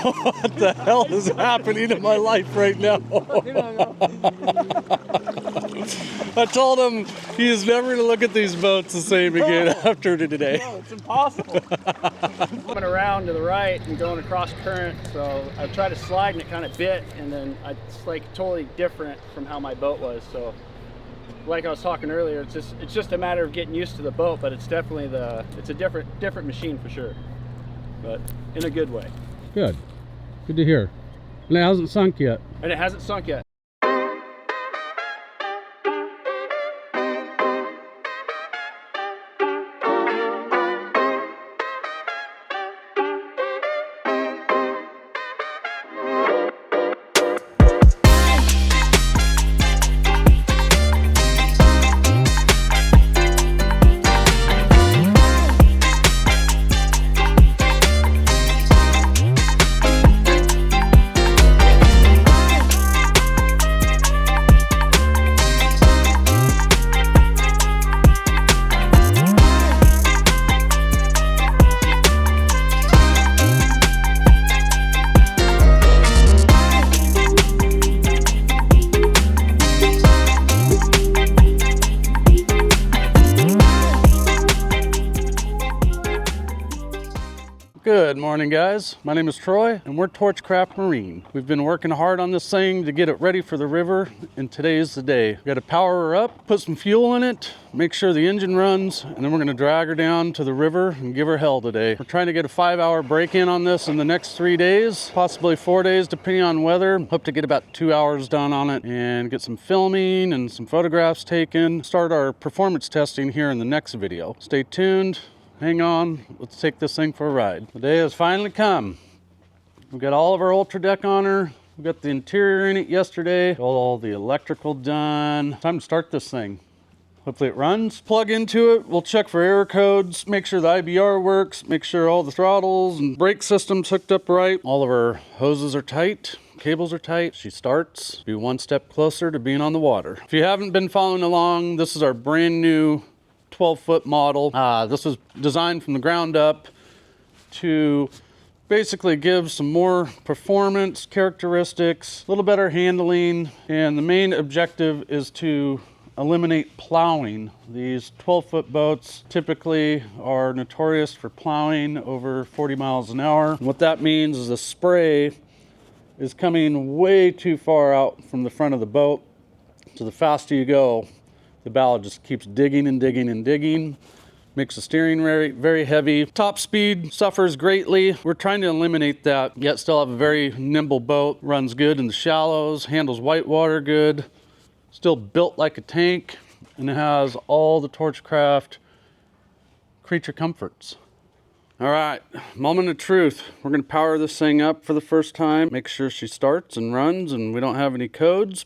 What the hell is happening in my life right now? I told him he is never going to look at these boats the same again after today. No, it's impossible. Coming around to the right and going across current, so I tried to slide and it kind of bit, and then it's like totally different from how my boat was. So like I was talking earlier, it's just a matter of getting used to the boat, but it's definitely it's a different machine for sure, but in a good way. Good to hear. And it hasn't sunk yet. And it hasn't sunk yet. Good morning, guys. My name is Troy and we're Torchcraft Marine. We've been working hard on this thing to get it ready for the river, and today is the day. We got to power her up, put some fuel in it, make sure the engine runs, and then we're going to drag her down to the river and give her hell today. We're trying to get a 5-hour break-in on this in the next 3 days, possibly 4 days depending on weather. Hope to get about 2 hours done on it and get some filming and some photographs taken. Start our performance testing here in the next video. Stay tuned. Hang on, let's take this thing for a ride. The day has finally come. We've got all of our Ultra Deck on her. We got the interior in it yesterday. Got all the electrical done. Time to start this thing. Hopefully it runs. Plug into it. We'll check for error codes, make sure the IBR works, make sure all the throttles and brake systems hooked up right. All of our hoses are tight. Cables are tight. She starts. Be one step closer to being on the water. If you haven't been following along, this is our brand new 12-foot model. This was designed from the ground up to basically give some more performance characteristics, a little better handling, and the main objective is to eliminate plowing. These 12-foot boats typically are notorious for plowing over 40 miles an hour. And what that means is the spray is coming way too far out from the front of the boat, so the faster you go, the bow just keeps digging and digging and digging. Makes the steering very, very heavy. Top speed suffers greatly. We're trying to eliminate that, yet still have a very nimble boat. Runs good in the shallows, handles white water good. Still built like a tank, and it has all the Torchcraft creature comforts. All right, moment of truth. We're gonna power this thing up for the first time. Make sure she starts and runs and we don't have any codes.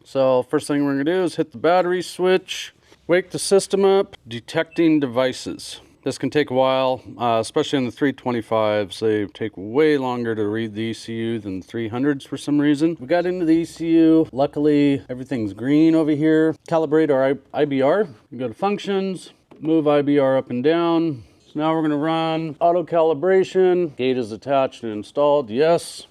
So first thing we're gonna do is hit the battery switch, wake the system up, detecting devices. This can take a while, especially on the 325s. They take way longer to read the ECU than the 300s for some reason. We got into the ECU. Luckily, everything's green over here. Calibrate our IBR. We go to functions, move IBR up and down. So now we're gonna run auto calibration. Gate is attached and installed, yes.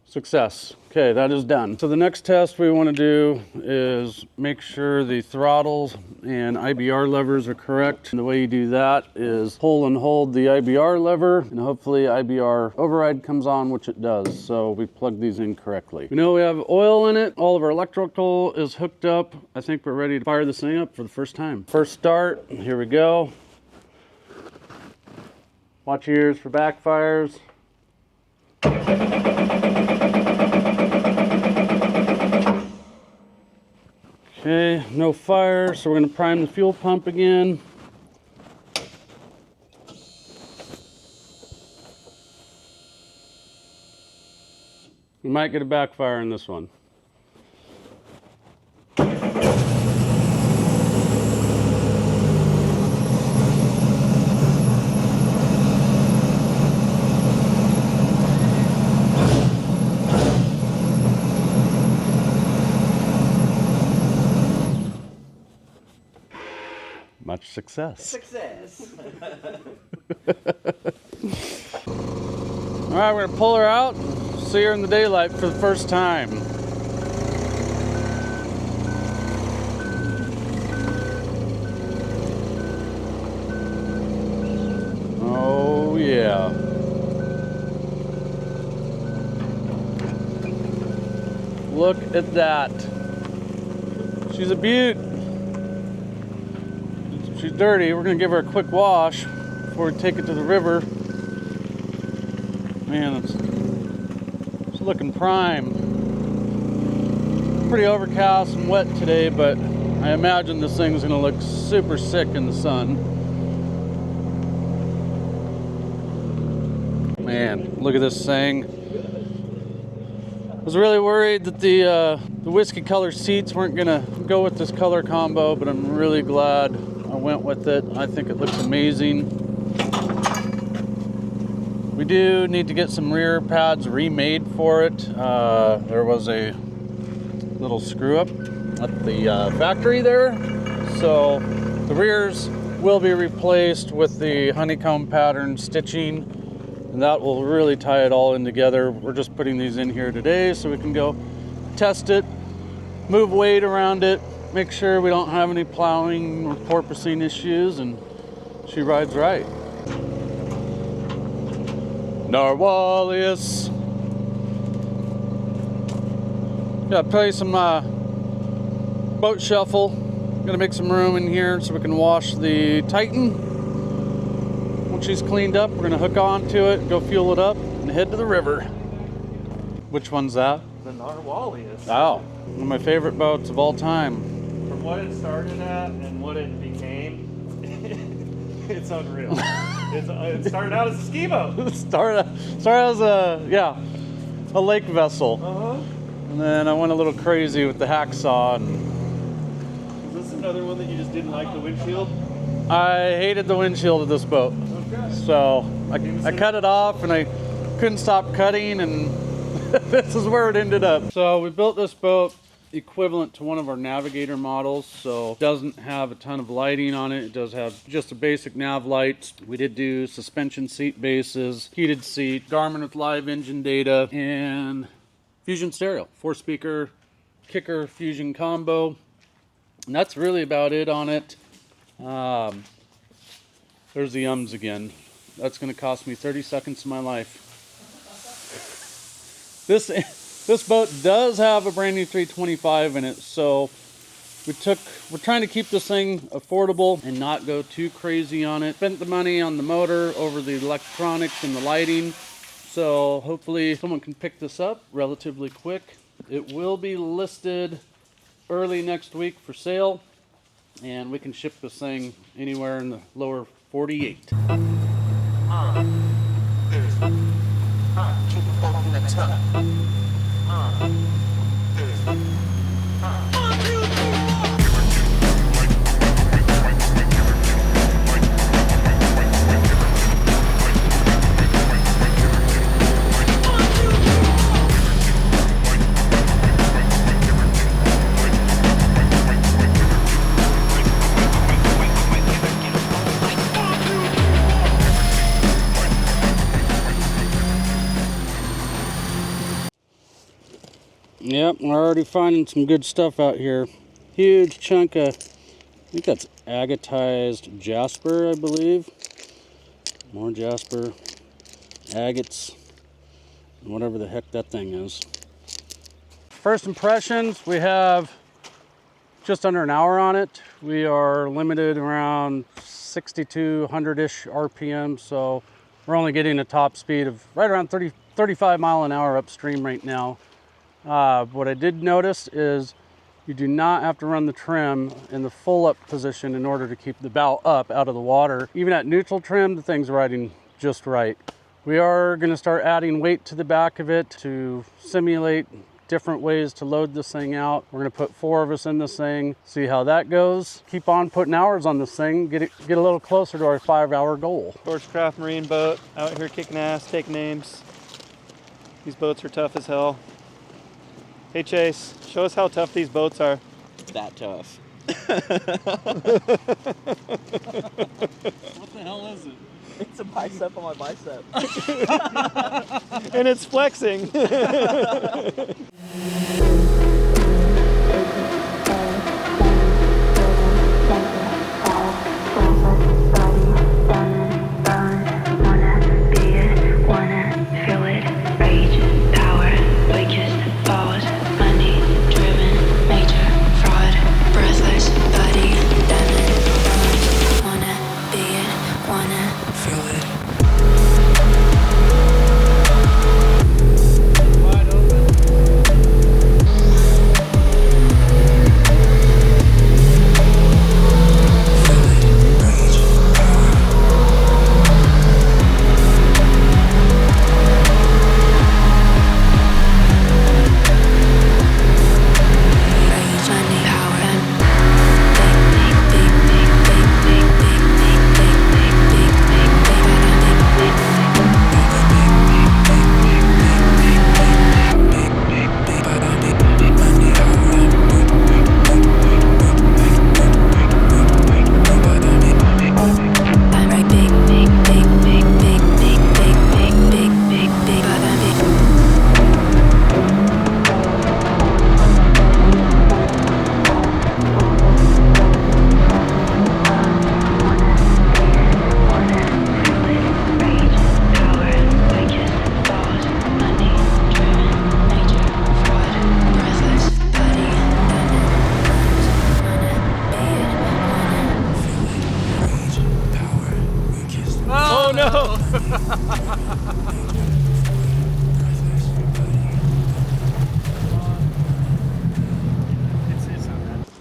Success. Okay, that is done. So the next test we want to do is make sure the throttles and IBR levers are correct. And the way you do that is pull and hold the IBR lever, and hopefully IBR override comes on, which it does. So we plug these in correctly. We know we have oil in it. All of our electrical is hooked up. I think we're ready to fire this thing up for the first time. First start, here we go. Watch your ears for backfires. Okay, no fire, so we're going to prime the fuel pump again. We might get a backfire in this one. Much success. Success. All right, we're gonna pull her out, see her in the daylight for the first time. Oh yeah. Look at that. She's a beaut. She's dirty. We're gonna give her a quick wash before we take it to the river. Man, it's looking prime. Pretty overcast and wet today, but I imagine this thing's gonna look super sick in the sun. Man, look at this thing. I was really worried that the whiskey color seats weren't gonna go with this color combo, but I'm really glad I went with it. I think it looks amazing. We do need to get some rear pads remade for it. There was a little screw up at the factory there. So the rears will be replaced with the honeycomb pattern stitching, and that will really tie it all in together. We're just putting these in here today so we can go test it, move weight around it, make sure we don't have any plowing or porpoising issues, and she rides right. Narwhalius. Gotta play some boat shuffle. Gonna make some room in here so we can wash the Titan. Once she's cleaned up, we're gonna hook onto it, go fuel it up, and head to the river. Which one's that? The Narwhalius. Oh, one of my favorite boats of all time. From what it started at and what it became, it's unreal. It started out as a ski boat. Started as a lake vessel. Uh-huh. And then I went a little crazy with the hacksaw, and Is this another one that you just didn't like the windshield? I hated the windshield of this boat. Okay. So I cut it off, and I couldn't stop cutting, and this is where it ended up. So we built this boat equivalent to one of our Navigator models, so it doesn't have a ton of lighting on it. It does have just a basic nav lights. We did do suspension seat bases, heated seat, Garmin with live engine data, and Fusion stereo, 4-speaker kicker Fusion combo. And that's really about it on it. There's the ums again. That's going to cost me 30 seconds of my life. This boat does have a brand new 325 in it, so we're trying to keep this thing affordable and not go too crazy on it. Spent the money on the motor over the electronics and the lighting, so hopefully someone can pick this up relatively quick. It will be listed early next week for sale, and we can ship this thing anywhere in the lower 48. Yep, we're already finding some good stuff out here. Huge chunk of, I think that's agatized jasper, I believe. More jasper, agates, whatever the heck that thing is. First impressions, we have just under an hour on it. We are limited around 6200-ish RPM, so we're only getting a top speed of right around 35 mile an hour upstream right now. What I did notice is you do not have to run the trim in the full up position in order to keep the bow up out of the water. Even at neutral trim, the thing's riding just right. We are going to start adding weight to the back of it to simulate different ways to load this thing out. We're going to put 4 of us in this thing, see how that goes. Keep on putting hours on this thing, get a little closer to our 5-hour goal. Torchcraft marine boat, out here kicking ass, taking names. These boats are tough as hell. Hey Chase, show us how tough these boats are. That tough. What the hell is it? It's a bicep on my bicep. And it's flexing.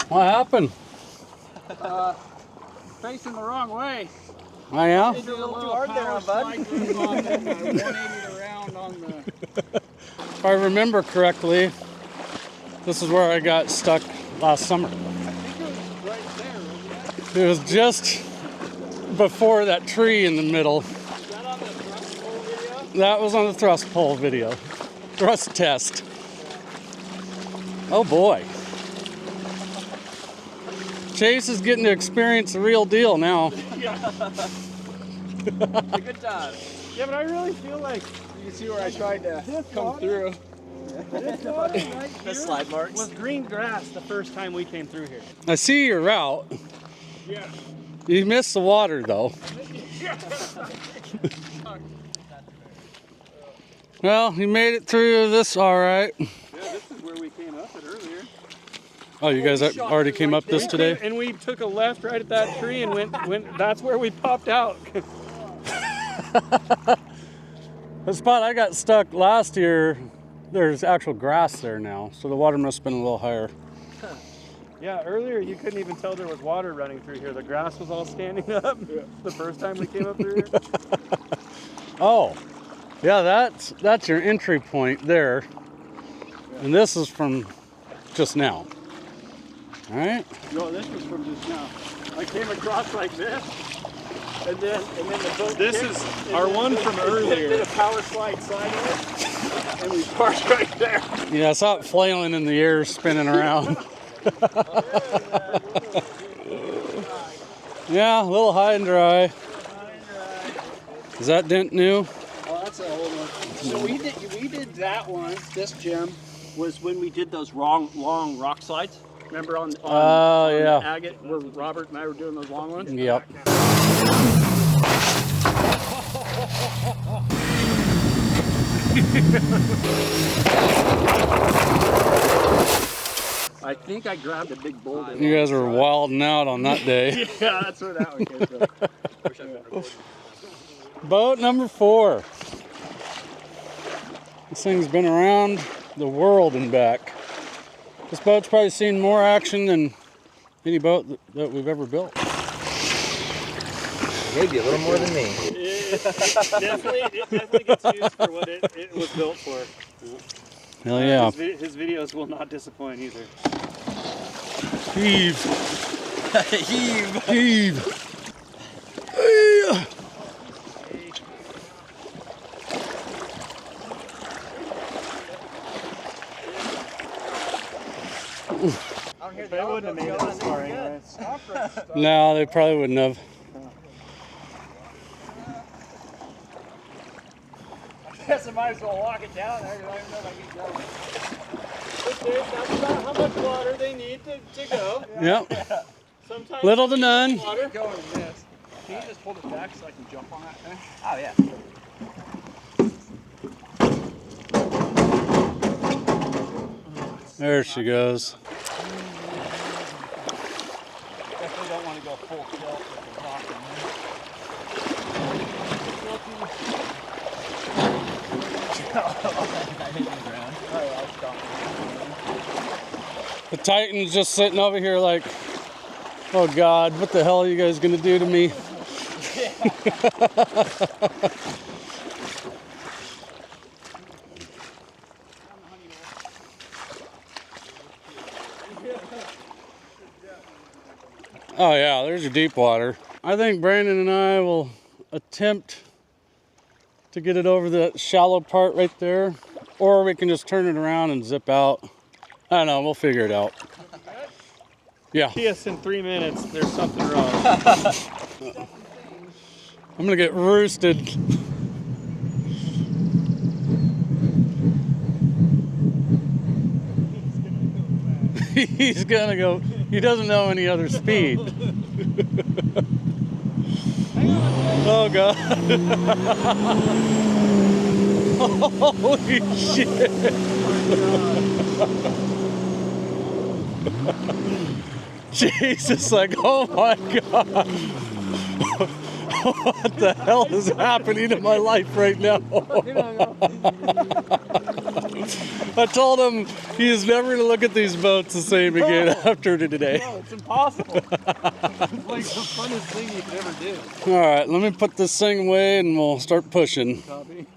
What happened? Facing the wrong way. Oh yeah? You're a little too hard there, Power bud. slide group on it, and I 180 around on the. If I remember correctly, this is where I got stuck last summer. I think it was right there, wasn't it? It was just before that tree in the middle. Is that on the thrust pole video? That was on the thrust pole video. Thrust test. Oh boy. Chase is getting to experience the real deal now. It's a good time. Yeah, but I really feel like you see where I tried to come through. The slide marks. Was green grass the first time we came through here? I see your route. Yeah. You missed the water though. Well, you made it through this all right. Yeah, this is where we came up it earlier. Oh, you guys already came up this today? And we took a left right at that tree and went that's where we popped out. The spot I got stuck last year, there's actual grass there now, so the water must have been a little higher. Yeah, earlier you couldn't even tell there was water running through here. The grass was all standing up the first time we came up through here. Oh, yeah, that's your entry point there. And this is from just now. All right. No, this was from just now. I came across like this, and then the boat. This kicked, is and our then one it from did earlier. a power slide sideways, and we parked right there. Yeah, I saw it flailing in the air, spinning around. Yeah, a little high and dry. Is that dent new? Oh, that's an old one. So we did that one. This gym was when we did those long rock slides. Remember on yeah. the agate where Robert and I were doing those long ones? Yep. I think I grabbed a big boulder. You guys were wilding out on that day. Yeah, that's where that one came from. Boat number 4. This thing's been around the world and back. This boat's probably seen more action than any boat that we've ever built. Maybe a little more than me. It definitely gets used for what it was built for. Hell yeah. His videos will not disappoint either. Heave. Heave. Heave. I don't hear They wouldn't have made it this far anyway. No, they probably wouldn't have. I guess I might as well walk it down there because I don't know if I can go. That's about how much water they need to go. Yep. Sometimes Little to none. water. Go in this. Can you just hold it back so I can jump on that thing? Oh, yeah. There she goes. Definitely don't want to go full tilt with the rock in The Titan's just sitting over here like, oh God, what the hell are you guys gonna do to me? Oh yeah, there's your deep water. I think Brandon and I will attempt to get it over the shallow part right there, or we can just turn it around and zip out. I don't know, we'll figure it out. Yeah. See us in 3 minutes. There's something wrong. I'm gonna get roosted. He's gonna go. He doesn't know any other speed. Oh God. Holy shit. Jesus, like, oh my God. What the hell is happening in my life right now? I told him he is never going to look at these boats the same again after today. No, it's impossible. It's like the funnest thing you could ever do. All right, let me put this thing away and we'll start pushing. Copy.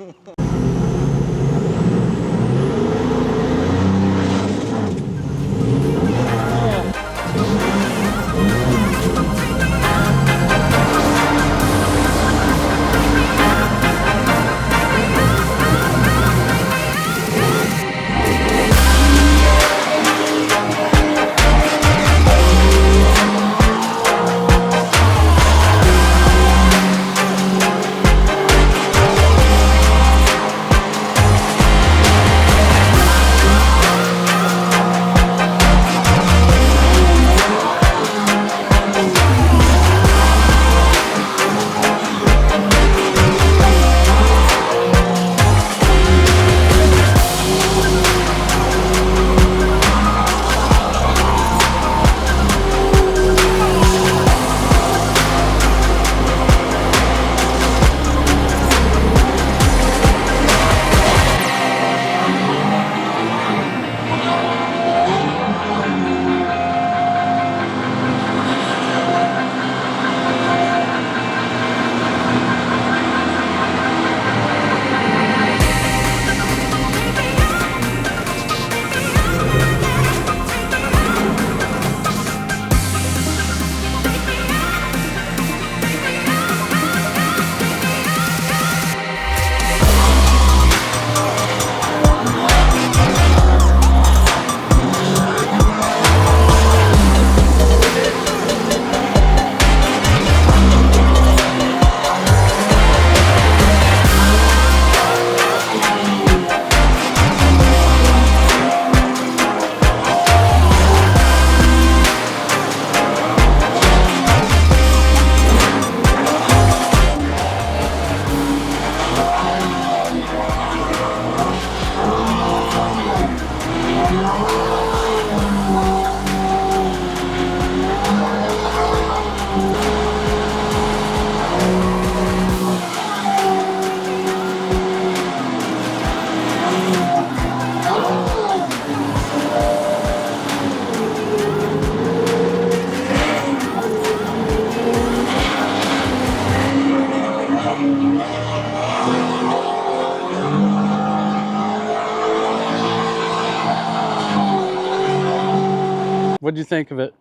What'd you think of it?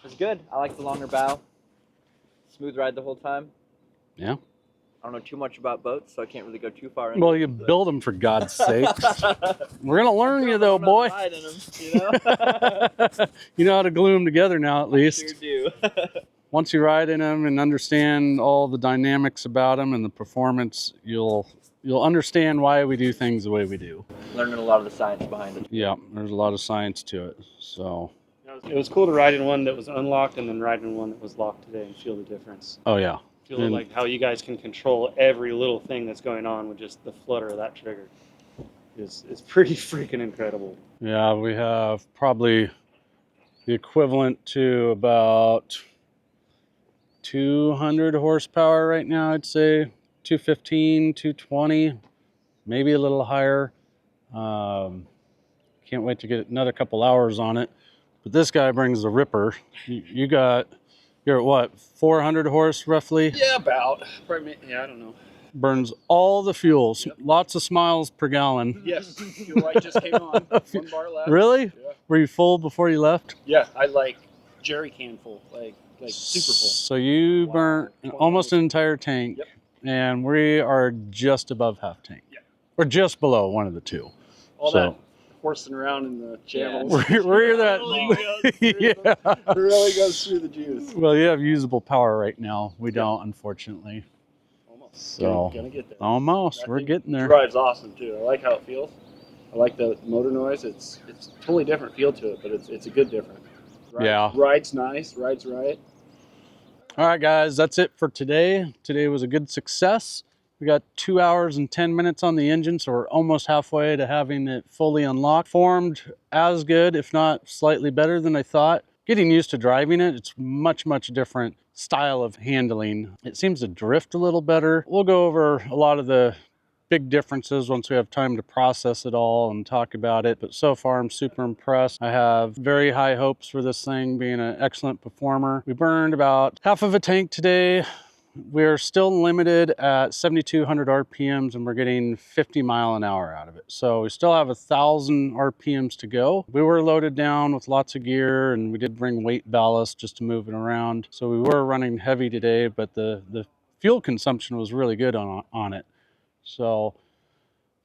It's good. I like the longer bow. Smooth ride the whole time. Yeah. I don't know too much about boats, so I can't really go too far into Well, it, you but- build them for God's sake. We're gonna learn you though, I'm not boy. riding 'em, you know? You know how to glue them together now, at least. Sure do. Once you ride in them and understand all the dynamics about them and the performance, you'll understand why we do things the way we do. Learning a lot of the science behind it. Yeah, there's a lot of science to it. So, It was cool to ride in one that was unlocked and then ride in one that was locked today and feel the difference. oh yeah. Feel And- like how you guys can control every little thing that's going on with just the flutter of that trigger. It's pretty freaking incredible. Yeah, we have probably the equivalent to about 200 horsepower right now, I'd say. 215, 220, maybe a little higher. Can't wait to get another couple hours on it. But this guy brings the ripper. You're at what, 400 horse roughly? Yeah, about. Probably, yeah, I don't know. Burns all the fuels. Yep. Lots of smiles per gallon. Yes, fuel light just came on. 1 bar left. Really? Yeah. Were you full before you left? Yeah, I like jerry can full, like super full. So you Wow. burnt almost an entire tank. Yep. And we are just above half tank. Yeah. Or just below, one of the two. All So- that horsing around in the channels. We're that. Yeah. really goes through the juice. Well, you have usable power right now. We don't, unfortunately. Almost. So Gonna get there. almost, That we're thing getting there. Drives awesome too. I like how it feels. I like the motor noise. It's totally different feel to it, but it's a good different. Yeah. Rides nice. Rides right. All right, guys, that's it for today. Today was a good success. We got 2 hours and 10 minutes on the engine, so we're almost halfway to having it fully unlocked. Formed as good, if not slightly better than I thought. Getting used to driving it, it's much different style of handling. It seems to drift a little better. We'll go over a lot of the big differences once we have time to process it all and talk about it. But so far, I'm super impressed. I have very high hopes for this thing being an excellent performer. We burned about half of a tank today. We're still limited at 7,200 RPMs and we're getting 50 mile an hour out of it. So we still have 1,000 RPMs to go. We were loaded down with lots of gear and we did bring weight ballast just to move it around. So we were running heavy today, but the fuel consumption was really good on it. So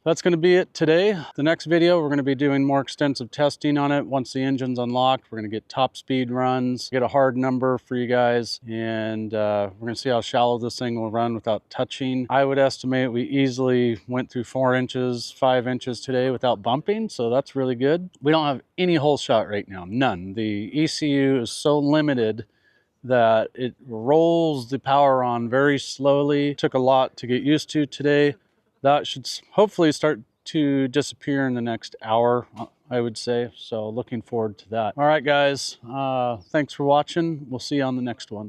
that's going to be it today. The next video, we're going to be doing more extensive testing on it. Once the engine's unlocked, we're going to get top speed runs, get a hard number for you guys, and we're going to see how shallow this thing will run without touching. I would estimate we easily went through 4 inches, 5 inches today without bumping, so that's really good. We don't have any hole shot right now, none. The ECU is so limited that it rolls the power on very slowly. Took a lot to get used to today. That should hopefully start to disappear in the next hour, I would say. So looking forward to that. All right, guys. Thanks for watching. We'll see you on the next one.